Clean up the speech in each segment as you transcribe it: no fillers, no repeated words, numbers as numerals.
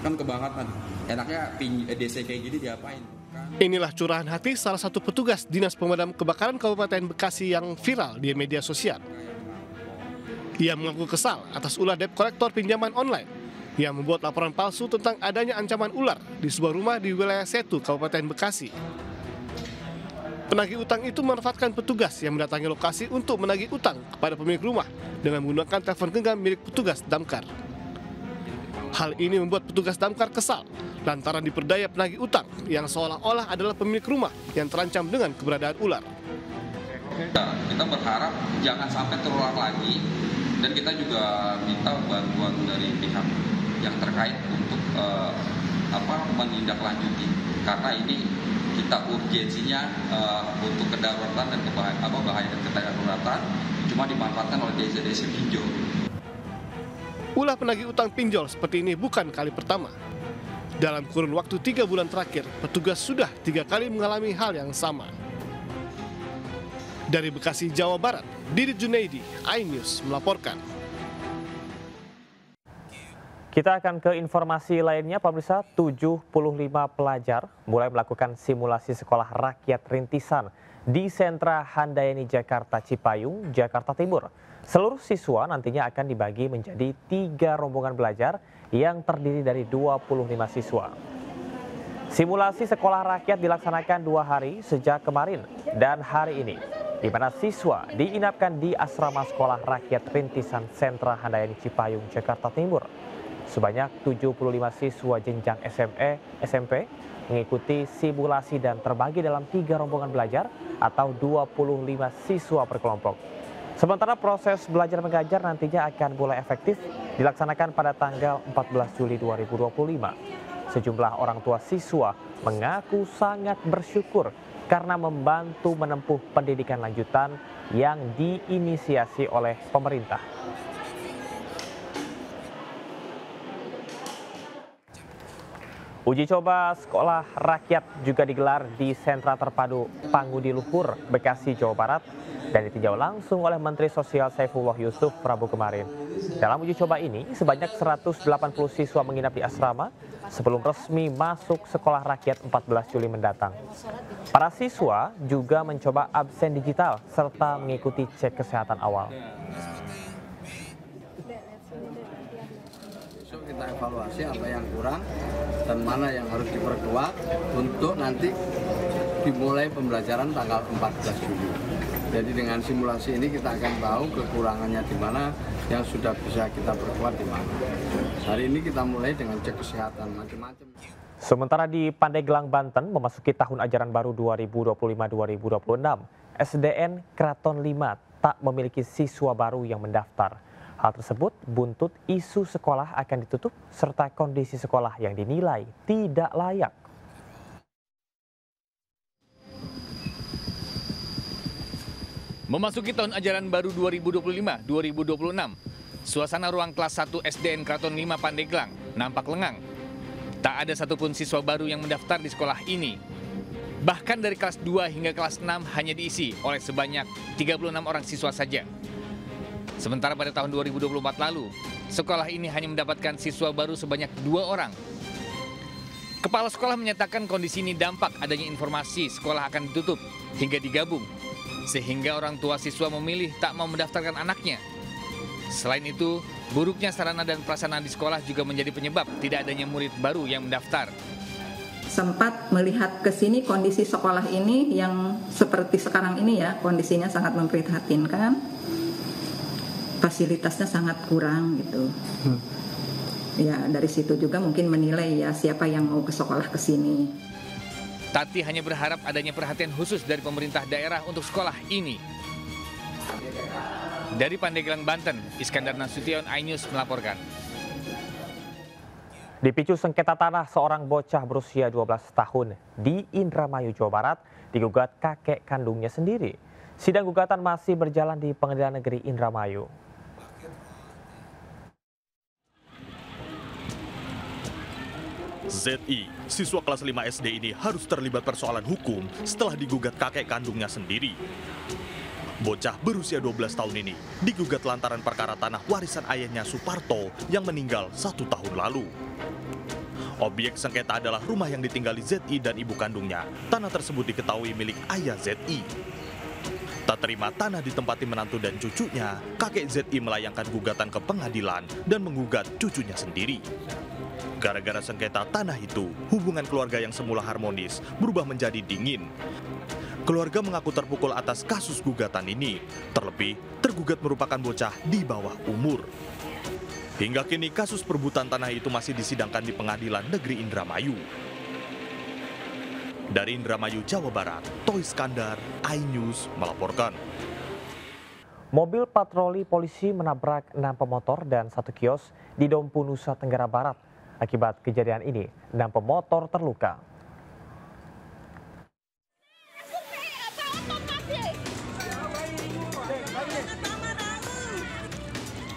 Kan kebangetan. Enaknya DC kayak gini diapain? Inilah curahan hati salah satu petugas Dinas Pemadam Kebakaran Kabupaten Bekasi yang viral di media sosial. Ia mengaku kesal atas ulah debt kolektor pinjaman online yang membuat laporan palsu tentang adanya ancaman ular di sebuah rumah di wilayah Setu, Kabupaten Bekasi. Penagih utang itu memanfaatkan petugas yang mendatangi lokasi untuk menagih utang kepada pemilik rumah dengan menggunakan telepon genggam milik petugas damkar. Hal ini membuat petugas damkar kesal lantaran diperdaya penagih utang yang seolah-olah adalah pemilik rumah yang terancam dengan keberadaan ular. Kita berharap jangan sampai terulang lagi dan kita juga minta bantuan dari pihak yang terkait untuk menindaklanjuti karena ini kita urgensinya untuk kedaruratan dan bahaya dan kedaruratan cuma dimanfaatkan oleh DC pinjol. Ulah penagih utang pinjol seperti ini bukan kali pertama. Dalam kurun waktu 3 bulan terakhir, petugas sudah 3 kali mengalami hal yang sama. Dari Bekasi, Jawa Barat, Didit Junaidi, iNews melaporkan. Kita akan ke informasi lainnya, pemirsa. 75 pelajar mulai melakukan simulasi sekolah rakyat rintisan di Sentra Handayani Jakarta Cipayung, Jakarta Timur. Seluruh siswa nantinya akan dibagi menjadi 3 rombongan belajar yang terdiri dari 25 siswa. Simulasi sekolah rakyat dilaksanakan 2 hari sejak kemarin dan hari ini, di mana siswa diinapkan di asrama sekolah rakyat rintisan Sentra Handayani Cipayung, Jakarta Timur. Sebanyak 75 siswa jenjang SMP mengikuti simulasi dan terbagi dalam 3 rombongan belajar atau 25 siswa per kelompok. Sementara proses belajar mengajar nantinya akan mulai efektif dilaksanakan pada tanggal 14 Juli 2025. Sejumlah orang tua siswa mengaku sangat bersyukur karena membantu menempuh pendidikan lanjutan yang diinisiasi oleh pemerintah. Uji coba sekolah rakyat juga digelar di Sentra Terpadu Pangudi Luhur, Bekasi, Jawa Barat, dan ditinjau langsung oleh Menteri Sosial Saifullah Yusuf Rabu kemarin. Dalam uji coba ini, sebanyak 180 siswa menginap di asrama sebelum resmi masuk sekolah rakyat 14 Juli mendatang. Para siswa juga mencoba absen digital serta mengikuti cek kesehatan awal. Kita evaluasi apa yang kurang dan mana yang harus diperkuat untuk nanti dimulai pembelajaran tanggal 14 Juli. Jadi dengan simulasi ini kita akan tahu kekurangannya di mana, yang sudah bisa kita perkuat di mana. Hari ini kita mulai dengan cek kesehatan macam-macam. Sementara di Pandeglang, Banten, memasuki tahun ajaran baru 2025-2026, SDN Kraton 5 tak memiliki siswa baru yang mendaftar. Hal tersebut buntut isu sekolah akan ditutup serta kondisi sekolah yang dinilai tidak layak. Memasuki tahun ajaran baru 2025-2026, suasana ruang kelas 1 SDN Kraton 5 Pandeglang nampak lengang. Tak ada satupun siswa baru yang mendaftar di sekolah ini. Bahkan dari kelas 2 hingga kelas 6 hanya diisi oleh sebanyak 36 orang siswa saja. Sementara pada tahun 2024 lalu, sekolah ini hanya mendapatkan siswa baru sebanyak 2 orang. Kepala sekolah menyatakan kondisi ini dampak adanya informasi sekolah akan ditutup hingga digabung, sehingga orang tua siswa memilih tak mau mendaftarkan anaknya. Selain itu, buruknya sarana dan prasarana di sekolah juga menjadi penyebab tidak adanya murid baru yang mendaftar. Sempat melihat ke sini kondisi sekolah ini yang seperti sekarang ini ya, kondisinya sangat memprihatinkan. Fasilitasnya sangat kurang gitu. Ya dari situ juga mungkin menilai ya siapa yang mau ke sekolah ke sini. Tati hanya berharap adanya perhatian khusus dari pemerintah daerah untuk sekolah ini. Dari Pandeglang, Banten, Iskandar Nasution, iNews melaporkan. Dipicu sengketa tanah, seorang bocah berusia 12 tahun di Indramayu, Jawa Barat digugat kakek kandungnya sendiri. Sidang gugatan masih berjalan di Pengadilan Negeri Indramayu. ZI, siswa kelas 5 SD ini harus terlibat persoalan hukum setelah digugat kakek kandungnya sendiri. Bocah berusia 12 tahun ini digugat lantaran perkara tanah warisan ayahnya Suparto yang meninggal 1 tahun lalu. Objek sengketa adalah rumah yang ditinggali ZI dan ibu kandungnya. Tanah tersebut diketahui milik ayah ZI. Tak terima tanah ditempati menantu dan cucunya, kakek ZI melayangkan gugatan ke pengadilan dan menggugat cucunya sendiri. Gara-gara sengketa tanah itu, hubungan keluarga yang semula harmonis berubah menjadi dingin. Keluarga mengaku terpukul atas kasus gugatan ini, terlebih tergugat merupakan bocah di bawah umur. Hingga kini kasus perebutan tanah itu masih disidangkan di Pengadilan Negeri Indramayu. Dari Indramayu, Jawa Barat, Toy Skandar, iNews melaporkan. Mobil patroli polisi menabrak 6 pemotor dan 1 kios di Dompu, Nusa Tenggara Barat. Akibat kejadian ini, 6 pemotor terluka.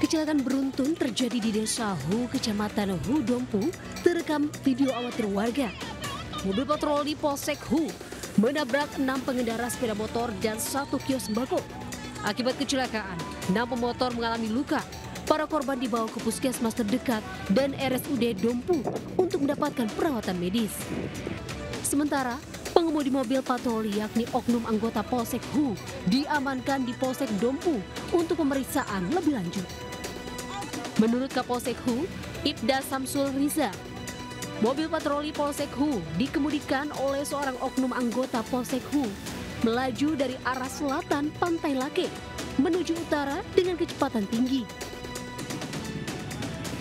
Kecelakaan beruntun terjadi di Desa Hu, Kecamatan Hu, Dompu, terekam video amatir warga. Mobil patroli Polsek Hu menabrak 6 pengendara sepeda motor dan 1 kios sembako. Akibat kecelakaan, 6 pemotor mengalami luka. Para korban dibawa ke puskesmas terdekat dan RSUD Dompu untuk mendapatkan perawatan medis. Sementara, pengemudi mobil patroli yakni oknum anggota Polsek Hu diamankan di Polsek Dompu untuk pemeriksaan lebih lanjut. Menurut Kapolsek Hu, Ibda Samsul Riza, mobil patroli Polsek Hu dikemudikan oleh seorang oknum anggota Polsek Hu melaju dari arah selatan Pantai Lake menuju utara dengan kecepatan tinggi.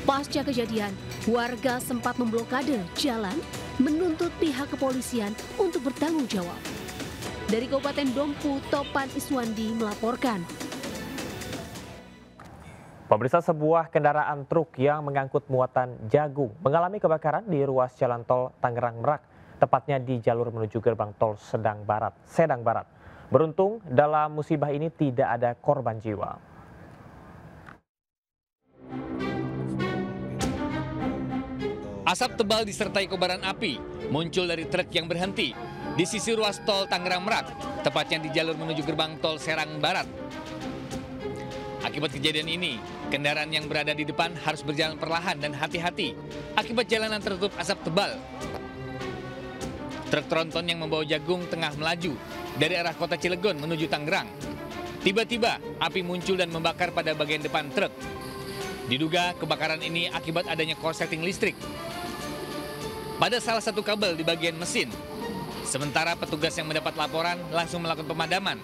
Pasca kejadian, warga sempat memblokade jalan menuntut pihak kepolisian untuk bertanggung jawab. Dari Kabupaten Dompu, Topan Iswandi melaporkan. Pemirsa, sebuah kendaraan truk yang mengangkut muatan jagung mengalami kebakaran di ruas jalan tol Tangerang Merak, tepatnya di jalur menuju gerbang tol Sedang Barat. Beruntung dalam musibah ini tidak ada korban jiwa. Asap tebal disertai kobaran api muncul dari truk yang berhenti di sisi ruas tol Tangerang Merak, tepatnya di jalur menuju gerbang tol Serang Barat. Akibat kejadian ini, kendaraan yang berada di depan harus berjalan perlahan dan hati-hati akibat jalanan tertutup asap tebal. Truk tronton yang membawa jagung tengah melaju dari arah kota Cilegon menuju Tangerang. Tiba-tiba, api muncul dan membakar pada bagian depan truk. Diduga kebakaran ini akibat adanya korsleting listrik pada salah satu kabel di bagian mesin. Sementara petugas yang mendapat laporan langsung melakukan pemadaman.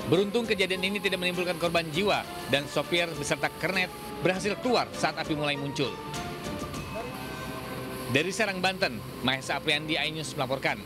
Beruntung kejadian ini tidak menimbulkan korban jiwa dan sopir beserta kernet berhasil keluar saat api mulai muncul. Dari Serang, Banten, Mahesa Apriandi, iNews melaporkan.